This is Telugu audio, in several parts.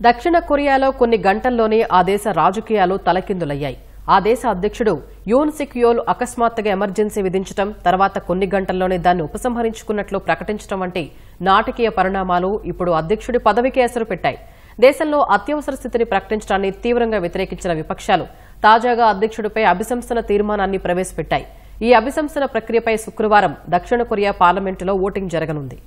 దక్షిణ కొరియాలో కొన్ని గంటల్లోనే ఆ దేశ రాజకీయాలు తలకిందులయ్యాయి. ఆ దేశ అధ్యక్షుడు యూన్ సుక్ యోల్ అకస్మాత్తుగా ఎమర్జెన్సీ విధించడం, తర్వాత కొన్ని గంటల్లోనే దాన్ని ఉపసంహరించుకున్నట్లు ప్రకటించడం వంటి నాటకీయ పరిణామాలు ఇప్పుడు అధ్యక్షుడి పదవికి ఎసరు పెట్టాయి. దేశంలో అత్యవసర స్థితిని ప్రకటించడాన్ని తీవ్రంగా వ్యతిరేకించిన విపక్షాలు తాజాగా అధ్యక్షుడిపై అభిశంసన తీర్మానాన్ని ప్రవేశపెట్టాయి. ఈ అభిశంసన ప్రక్రియపై శుక్రవారం దక్షిణ కొరియా పార్లమెంటులో ఓటింగ్ జరగనుంది.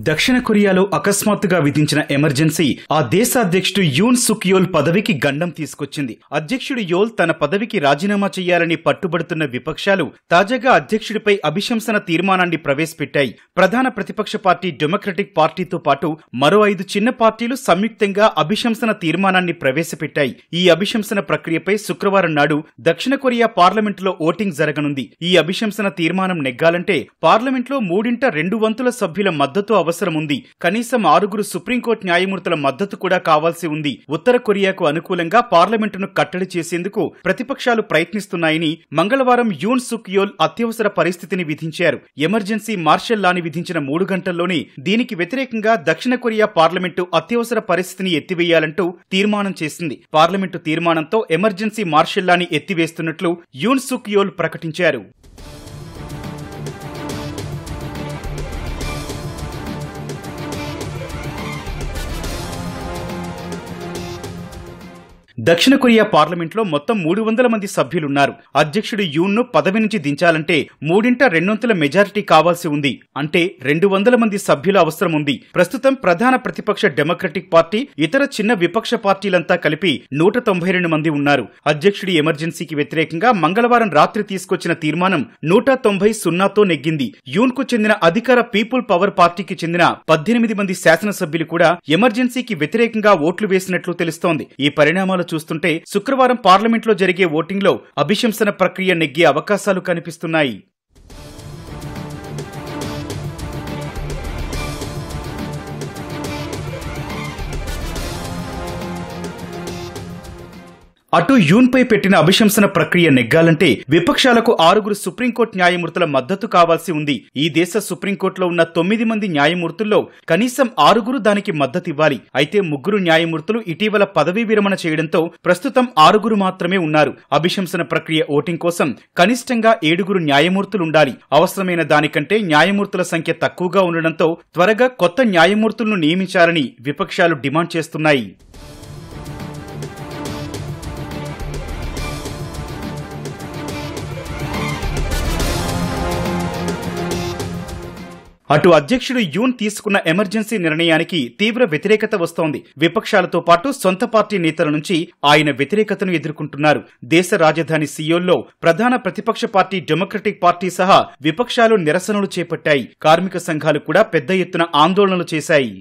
దక్షిణ కొరియాలో అకస్మాత్తుగా విధించిన ఎమర్జెన్సీ ఆ దేశ అధ్యక్షుడు యూన్ సుక్ యోల్ పదవికి గండం తీసుకొచ్చింది. అధ్యక్షుడు యోల్ తన పదవికి రాజీనామా చేయాలని పట్టుబడుతున్న విపక్షాలు తాజాగా అధ్యక్షుడిపై అభిశంసన తీర్మానాన్ని ప్రవేశపెట్టాయి. ప్రధాన ప్రతిపక్ష పార్టీ డెమోక్రటిక్ పార్టీతో పాటు మరో 5 చిన్న పార్టీలు సంయుక్తంగా అభిశంసన తీర్మానాన్ని ప్రవేశపెట్టాయి. ఈ అభిశంసన ప్రక్రియపై శుక్రవారం నాడు దక్షిణ కొరియా పార్లమెంటులో ఓటింగ్ జరగనుంది. ఈ అభిశంసన తీర్మానం నెగ్గాలంటే పార్లమెంట్లో 3/2 సభ్యుల మద్దతు అవసరం ఉంది. కనీసం 6 సుప్రీంకోర్టు న్యాయమూర్తుల మద్దతు కూడా కావాల్సి ఉంది. ఉత్తర కొరియాకు అనుకూలంగా పార్లమెంటును కట్టడి చేసేందుకు ప్రతిపక్షాలు ప్రయత్నిస్తున్నాయని మంగళవారం యూన్ సుక్ యోల్ అత్యవసర పరిస్థితిని విధించారు. ఎమర్జెన్సీ మార్షల్ లాని విధించిన 3 గంటల్లోనే దీనికి వ్యతిరేకంగా దక్షిణ కొరియా పార్లమెంటు అత్యవసర పరిస్థితిని ఎత్తివేయాలంటూ తీర్మానం చేసింది. పార్లమెంటు తీర్మానంతో ఎమర్జెన్సీ మార్షల్ లాని ఎత్తివేస్తున్నట్లు యూన్ సుక్ యోల్ ప్రకటించారు. దక్షిణ కొరియా పార్లమెంట్లో మొత్తం 300 మంది సభ్యులున్నారు. అధ్యక్షుడు యూన్ ను పదవి నుంచి దించాలంటే 3/2 మెజారిటీ కావాల్సి ఉంది. అంటే 200 మంది సభ్యుల అవసరం ఉంది. ప్రస్తుతం ప్రధాన ప్రతిపక్ష డెమోక్రటిక్ పార్టీ, ఇతర చిన్న విపక్ష పార్టీలంతా కలిపి 192 మంది ఉన్నారు. అధ్యక్షుడి ఎమర్జెన్సీకి వ్యతిరేకంగా మంగళవారం రాత్రి తీసుకొచ్చిన తీర్మానం 190-0తో నెగ్గింది. యూన్ కు చెందిన అధికార పీపుల్ పవర్ పార్టీకి చెందిన 18 మంది శాసనసభ్యులు కూడా ఎమర్జెన్సీకి వ్యతిరేకంగా ఓట్లు వేసినట్లు తెలుస్తోంది. ఈ పరిణామాలు చూస్తుంటే శుక్రవారం పార్లమెంట్లో జరిగే ఓటింగ్లో అభిశంసన ప్రక్రియ నెగ్గే అవకాశాలు కనిపిస్తున్నాయి. అటు యూన్ పై పెట్టిన అభిశంసన ప్రక్రియ నెగ్గాలంటే విపక్షాలకు 6 సుప్రీంకోర్టు న్యాయమూర్తుల మద్దతు కావాల్సి ఉంది. ఈ దేశ సుప్రీంకోర్టులో ఉన్న 9 మంది న్యాయమూర్తుల్లో కనీసం 6 దానికి మద్దతివ్వాలి. అయితే 3 న్యాయమూర్తులు ఇటీవల పదవీ విరమణ చేయడంతో ప్రస్తుతం 6 మాత్రమే ఉన్నారు. అభిశంసన ప్రక్రియ ఓటింగ్ కోసం కనిష్టంగా 7 న్యాయమూర్తులుండాలి. అవసరమైన దానికంటే న్యాయమూర్తుల సంఖ్య తక్కువగా ఉండడంతో త్వరగా కొత్త న్యాయమూర్తులను నియమించాలని విపక్షాలు డిమాండ్ చేస్తున్నాయి. అటు అధ్యక్షుడు యూన్ తీసుకున్న ఎమర్జెన్సీ నిర్ణయానికి తీవ్ర వ్యతిరేకత వస్తోంది. విపక్షాలతో పాటు సొంత పార్టీ నేతల నుంచి ఆయన వ్యతిరేకతను ఎదుర్కొంటున్నారు. దేశ రాజధాని సియోల్లో ప్రధాన ప్రతిపక్ష పార్టీ డెమోక్రటిక్ పార్టీ సహా విపక్షాలు నిరసనలు చేపట్టాయి. కార్మిక సంఘాలు కూడా పెద్ద ఎత్తున ఆందోళనలు చేశాయి.